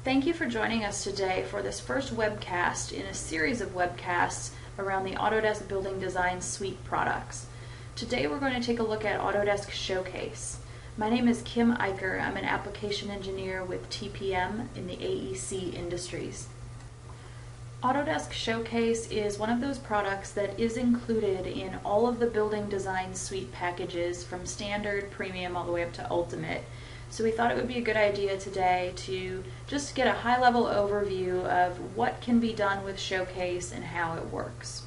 Thank you for joining us today for this first webcast in a series of webcasts around the Autodesk Building Design Suite products. Today we're going to take a look at Autodesk Showcase. My name is Kim Eicher. I'm an application engineer with TPM in the AEC industries. Autodesk Showcase is one of those products that is included in all of the Building Design Suite packages from Standard, Premium, all the way up to Ultimate. So we thought it would be a good idea today to just get a high-level overview of what can be done with Showcase and how it works.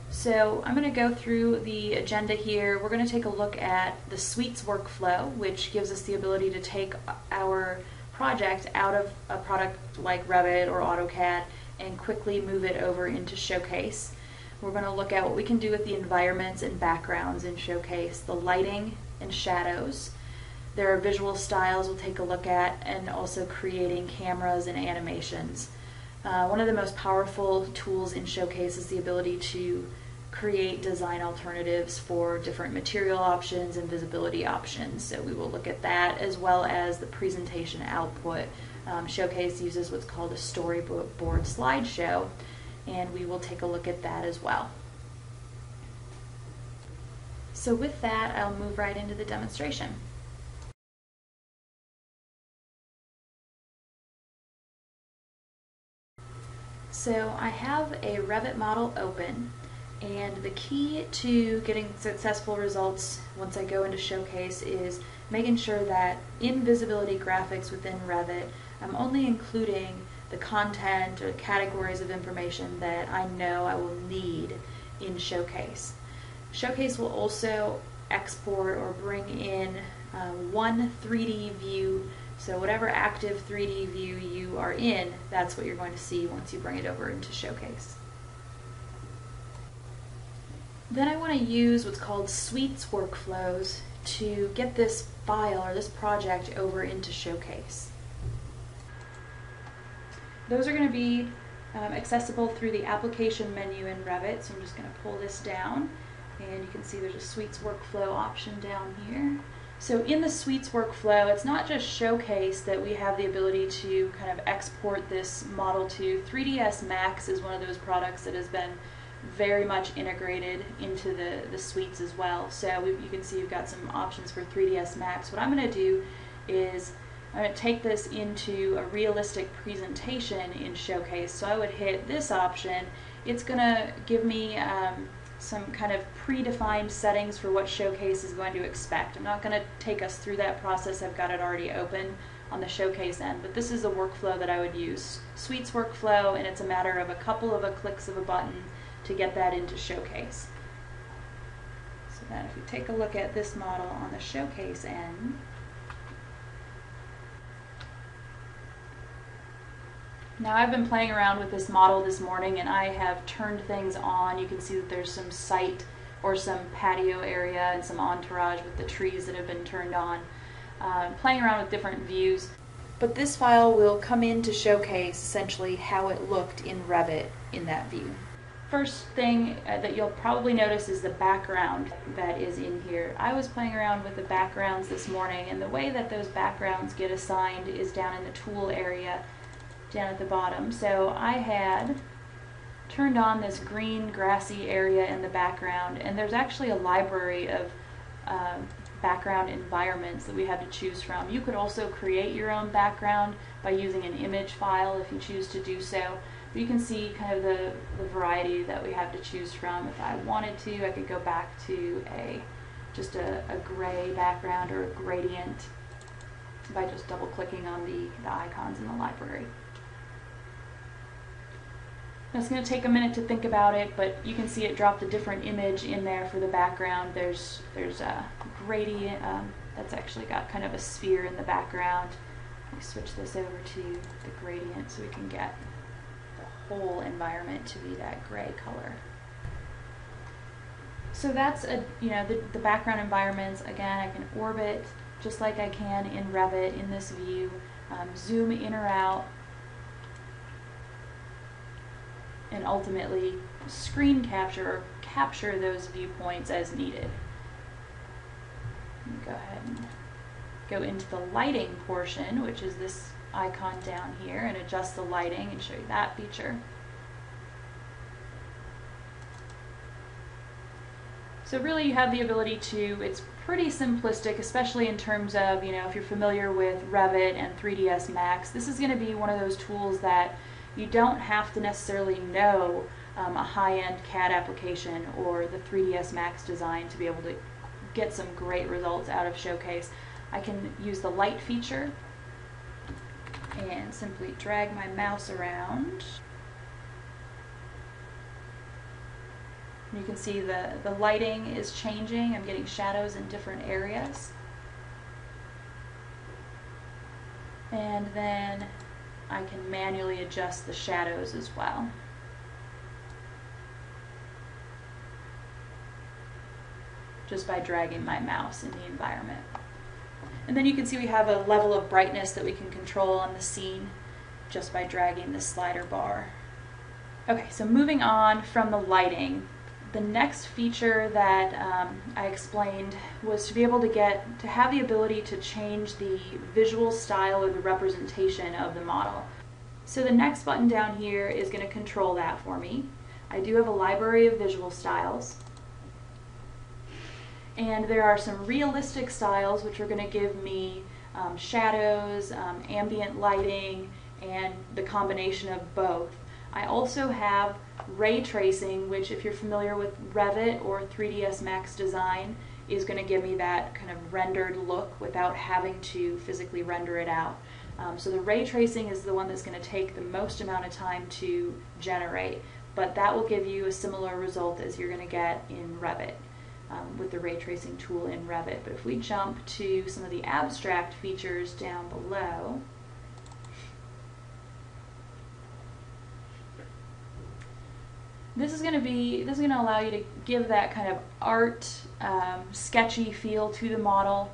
So I'm going to go through the agenda here. We're going to take a look at the Suites workflow, which gives us the ability to take our project out of a product like Revit or AutoCAD and quickly move it over into Showcase. We're going to look at what we can do with the environments and backgrounds in Showcase, the lighting and shadows. There are visual styles we'll take a look at, and also creating cameras and animations. One of the most powerful tools in Showcase is the ability to create design alternatives for different material options and visibility options. So we will look at that as well as the presentation output. Showcase uses what's called a storyboard slideshow, and we will take a look at that as well. So with that, I'll move right into the demonstration. So I have a Revit model open, and the key to getting successful results once I go into Showcase is making sure that in visibility graphics within Revit, I'm only including the content or categories of information that I know I will need in Showcase. Showcase will also export or bring in one 3D view. So whatever active 3D view you are in, that's what you're going to see once you bring it over into Showcase. Then I want to use what's called Suites workflows to get this file or this project over into Showcase. Those are going to be accessible through the application menu in Revit. So I'm just going to pull this down, and you can see there's a Suites workflow option down here. So in the Suites workflow, it's not just Showcase that we have the ability to kind of export this model to. 3ds Max is one of those products that has been very much integrated into the Suites as well. So you can see you've got some options for 3ds Max. What I'm going to do is I'm going to take this into a realistic presentation in Showcase. So I would hit this option. It's going to give me some kind of predefined settings for what Showcase is going to expect. I'm not going to take us through that process. I've got it already open on the Showcase end, but this is the workflow that I would use. Suites workflow, and it's a matter of a couple of clicks of a button to get that into Showcase. So then if we take a look at this model on the Showcase end, now I've been playing around with this model this morning, and I have turned things on. You can see that there's some site or some patio area and some entourage with the trees that have been turned on. Playing around with different views. But this file will come into Showcase essentially how it looked in Revit in that view. First thing that you'll probably notice is the background that is in here. I was playing around with the backgrounds this morning, and the way that those backgrounds get assigned is down in the tool area down at the bottom. So I had turned on this green grassy area in the background, and there's actually a library of background environments that we have to choose from. You could also create your own background by using an image file if you choose to do so. But you can see kind of the variety that we have to choose from. If I wanted to, I could go back to just a gray background or a gradient by just double clicking on the icons in the library. It's going to take a minute to think about it, but you can see it dropped a different image in there for the background. There's a gradient that's actually got kind of a sphere in the background. We switch this over to the gradient so we can get the whole environment to be that gray color. So that's the background environments. Again, I can orbit just like I can in Revit in this view, zoom in or out, and ultimately screen capture or capture those viewpoints as needed. Go ahead and go into the lighting portion, which is this icon down here and adjust the lighting and show you that feature. So really you have the ability to, it's pretty simplistic, especially in terms of, if you're familiar with Revit and 3ds Max, this is going to be one of those tools that you don't have to necessarily know a high-end CAD application or the 3ds Max design to be able to get some great results out of Showcase. I can use the light feature and simply drag my mouse around. You can see the lighting is changing. I'm getting shadows in different areas. And then I can manually adjust the shadows as well. Just by dragging my mouse in the environment. And then you can see we have a level of brightness that we can control on the scene just by dragging the slider bar. Okay, so moving on from the lighting, the next feature that I explained was to be able to have the ability to change the visual style or the representation of the model. So the next button down here is going to control that for me. I do have a library of visual styles. And there are some realistic styles which are going to give me shadows, ambient lighting, and the combination of both. I also have ray tracing, which if you're familiar with Revit or 3ds Max design, is going to give me that kind of rendered look without having to physically render it out. So the ray tracing is the one that's going to take the most amount of time to generate, but that will give you a similar result as you're going to get in Revit with the ray tracing tool in Revit. But if we jump to some of the abstract features down below, this is going to allow you to give that kind of art, sketchy feel to the model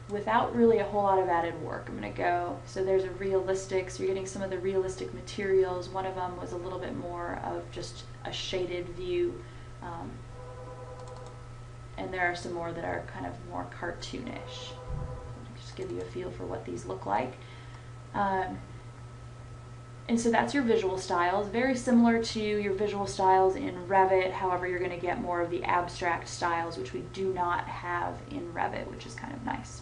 without really a whole lot of added work. I'm going to go, so there's a realistic, so you're getting some of the realistic materials. One of them was a little bit more of just a shaded view, and there are some more that are kind of more cartoonish. Just give you a feel for what these look like. And so that's your visual styles, very similar to your visual styles in Revit. However, you're going to get more of the abstract styles, which we do not have in Revit, which is kind of nice.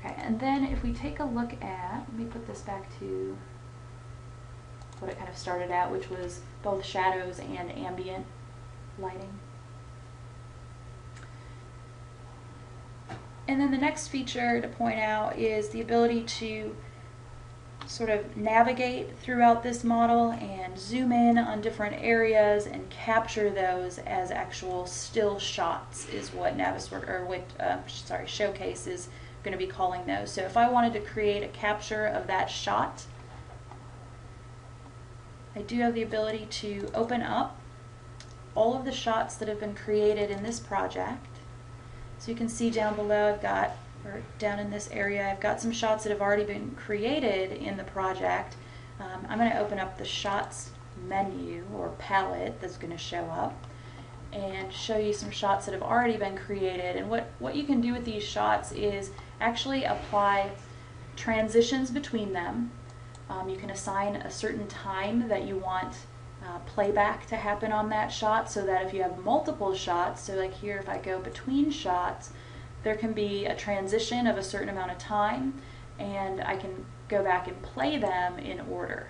Okay, and then if we take a look at, let me put this back to what it kind of started at, which was both shadows and ambient lighting. And then the next feature to point out is the ability to sort of navigate throughout this model and zoom in on different areas and capture those as actual still shots is what Showcase is going to be calling those. So if I wanted to create a capture of that shot, I do have the ability to open up all of the shots that have been created in this project. So you can see down below or down in this area, I've got some shots that have already been created in the project. I'm going to open up the shots menu or palette that's going to show up and show you some shots that have already been created. And what you can do with these shots is actually apply transitions between them. You can assign a certain time that you want playback to happen on that shot, so that if you have multiple shots, so like here if I go between shots, there can be a transition of a certain amount of time, and I can go back and play them in order.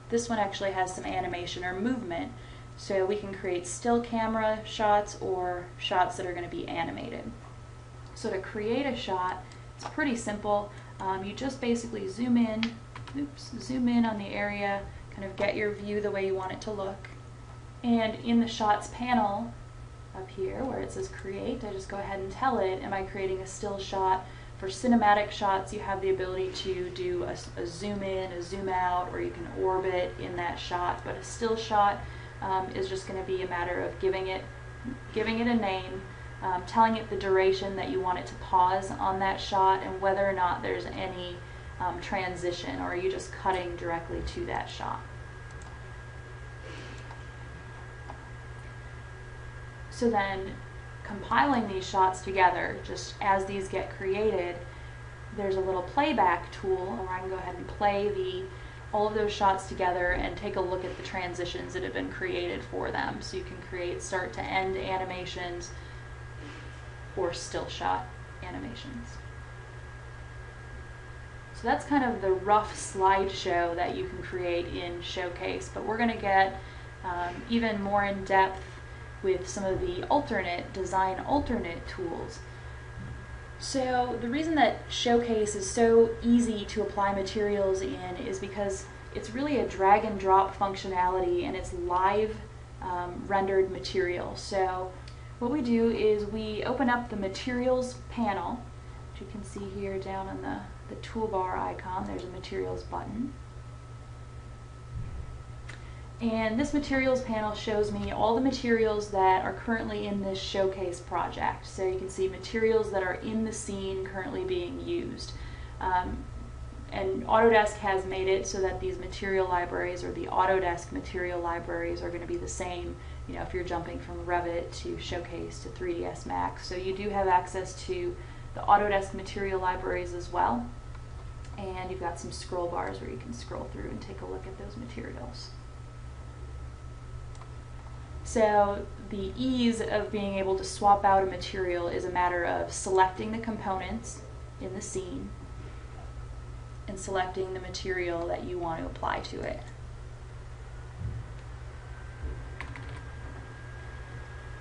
This one actually has some animation or movement, so we can create still camera shots or shots that are going to be animated. So to create a shot, it's pretty simple. You just basically zoom in on the area, kind of get your view the way you want it to look, and in the shots panel up here where it says create, I just go ahead and tell it, am I creating a still shot? For cinematic shots, you have the ability to do a zoom in, a zoom out, or you can orbit in that shot. But a still shot is just going to be a matter of giving it a name, telling it the duration that you want it to pause on that shot, and whether or not there's any transition, or are you just cutting directly to that shot. So then compiling these shots together, just as these get created, there's a little playback tool where I can go ahead and play all of those shots together and take a look at the transitions that have been created for them. So you can create start to end animations or still shot animations. So that's kind of the rough slideshow that you can create in Showcase, but we're going to get even more in depth with some of the design alternate tools. So the reason that Showcase is so easy to apply materials in is because it's really a drag and drop functionality, and it's live rendered material. So what we do is we open up the materials panel, which you can see here down on the toolbar icon. There's a materials button. And this materials panel shows me all the materials that are currently in this Showcase project. So you can see materials that are in the scene currently being used. And Autodesk has made it so that these material libraries, or the Autodesk material libraries, are going to be the same, you know, if you're jumping from Revit to Showcase to 3ds Max. So you do have access to the Autodesk material libraries as well. And you've got some scroll bars where you can scroll through and take a look at those materials. So the ease of being able to swap out a material is a matter of selecting the components in the scene and selecting the material that you want to apply to it.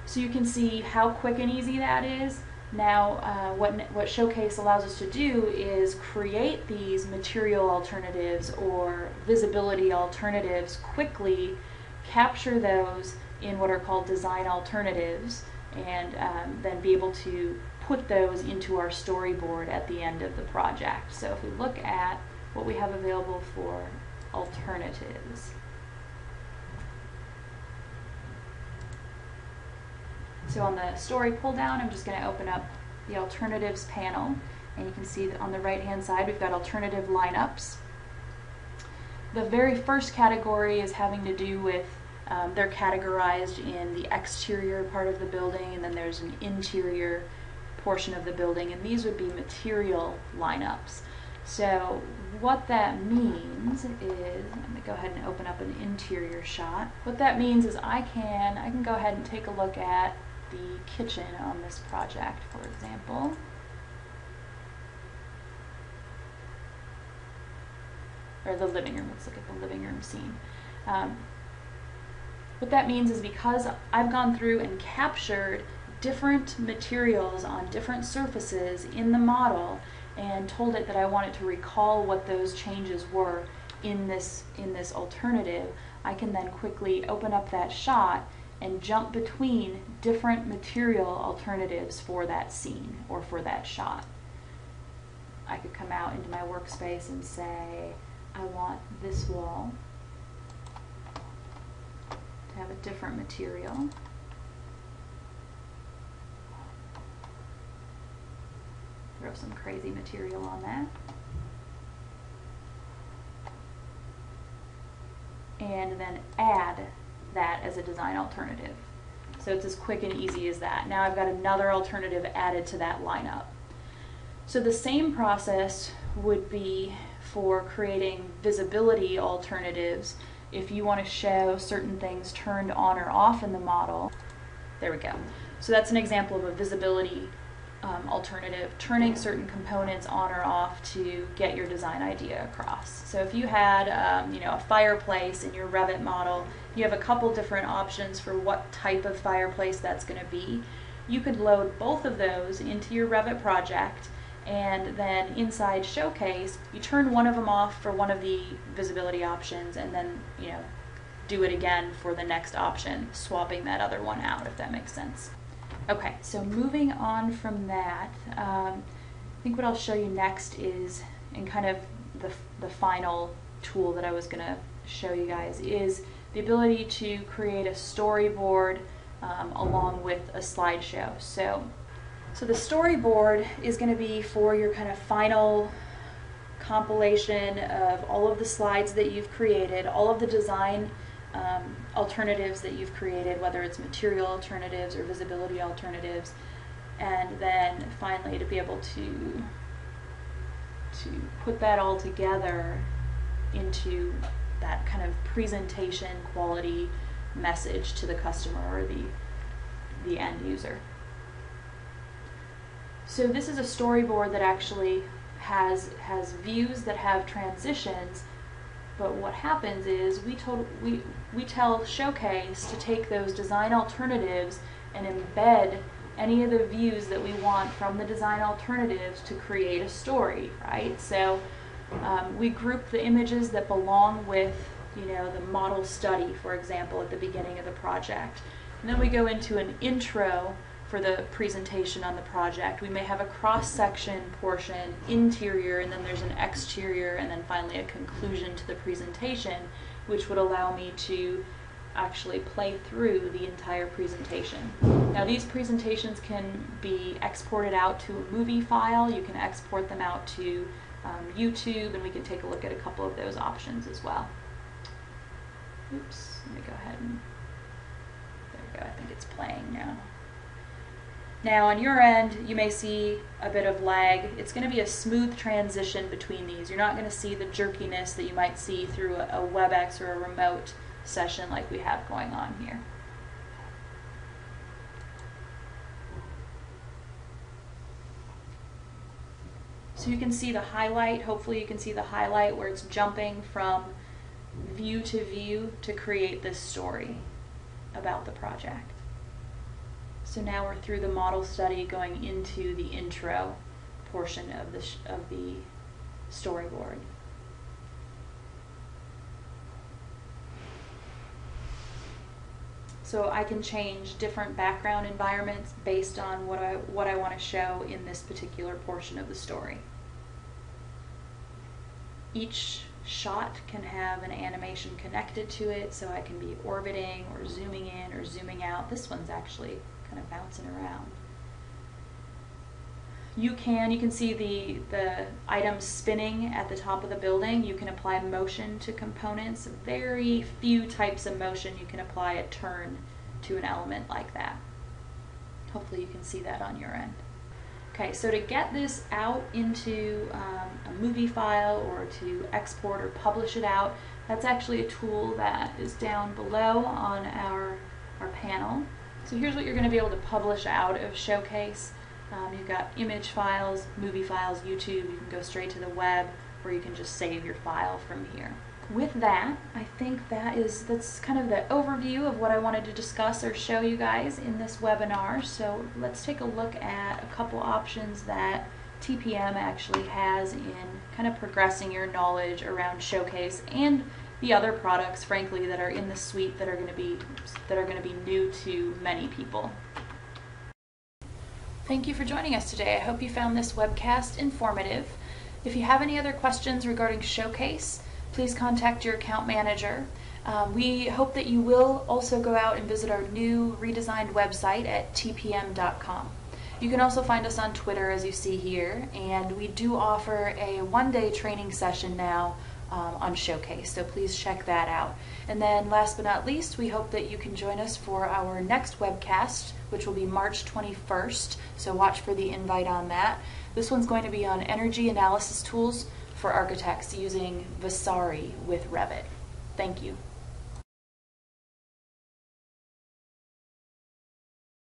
So you can see how quick and easy that is. Now what Showcase allows us to do is create these material alternatives or visibility alternatives quickly, capture those in what are called design alternatives, and then be able to put those into our storyboard at the end of the project. So if we look at what we have available for alternatives. So on the story pull down, I'm just going to open up the alternatives panel, and you can see that on the right hand side we've got alternative lineups. The very first category is having to do with they're categorized in the exterior part of the building, and then there's an interior portion of the building, and these would be material lineups. So what that means is, let me go ahead and open up an interior shot. What that means is I can go ahead and take a look at the kitchen on this project, for example. Or the living room. Let's look at the living room scene. What that means is because I've gone through and captured different materials on different surfaces in the model and told it that I wanted to recall what those changes were in this alternative, I can then quickly open up that shot and jump between different material alternatives for that scene or for that shot. I could come out into my workspace and say, I want this wall to have a different material. Throw some crazy material on that. And then add that as a design alternative. So it's as quick and easy as that. Now I've got another alternative added to that lineup. So the same process would be for creating visibility alternatives if you want to show certain things turned on or off in the model. There we go. So that's an example of a visibility alternative, turning certain components on or off to get your design idea across. So if you had a fireplace in your Revit model, you have a couple different options for what type of fireplace that's going to be. You could load both of those into your Revit project, and then inside Showcase, you turn one of them off for one of the visibility options, and then do it again for the next option, swapping that other one out, if that makes sense. Okay, so moving on from that, I think what I'll show you next is, and kind of the final tool that I was going to show you guys, is the ability to create a storyboard along with a slideshow. So the storyboard is going to be for your kind of final compilation of all of the slides that you've created, all of the design alternatives that you've created, whether it's material alternatives or visibility alternatives, and then finally to be able to to put that all together into that kind of presentation quality message to the customer or the end user. So this is a storyboard that actually has views that have transitions, but what happens is we tell Showcase to take those design alternatives and embed any of the views that we want from the design alternatives to create a story, right? So we group the images that belong with, the model study, for example, at the beginning of the project. And then we go into an intro for the presentation on the project. We may have a cross-section portion, interior, and then there's an exterior, and then finally a conclusion to the presentation, which would allow me to actually play through the entire presentation. Now these presentations can be exported out to a movie file. You can export them out to YouTube, and we can take a look at a couple of those options as well. Oops, let me go ahead and, there we go, I think it's playing now. Now on your end, you may see a bit of lag. It's going to be a smooth transition between these. You're not going to see the jerkiness that you might see through a WebEx or a remote session like we have going on here. So you can see the highlight, hopefully you can see the highlight where it's jumping from view to create this story about the project. So now we're through the model study going into the intro portion of the storyboard. So I can change different background environments based on what I want to show in this particular portion of the story. Each shot can have an animation connected to it, so I can be orbiting or zooming in or zooming out. This one's actually kind of bouncing around. You can see the items spinning at the top of the building. You can apply motion to components. Very few types of motion you can apply a turn to an element like that. Hopefully you can see that on your end. Okay, so to get this out into a movie file or to export or publish it out, that's actually a tool that is down below on our panel. So here's what you're going to be able to publish out of Showcase. You've got image files, movie files, YouTube. You can go straight to the web, or you can just save your file from here. With that, I think that's kind of the overview of what I wanted to discuss or show you guys in this webinar. So let's take a look at a couple options that TPM actually has in kind of progressing your knowledge around Showcase and the other products, frankly, that are in the suite that are going to be new to many people. Thank you for joining us today. I hope you found this webcast informative. If you have any other questions regarding Showcase, please contact your account manager. We hope that you will also go out and visit our new redesigned website at tpm.com. You can also find us on Twitter, as you see here, and we do offer a one-day training session now on Showcase, so please check that out. And then last but not least, we hope that you can join us for our next webcast, which will be March 21st, so watch for the invite on that. This one's going to be on energy analysis tools for architects using Vasari with Revit. Thank you.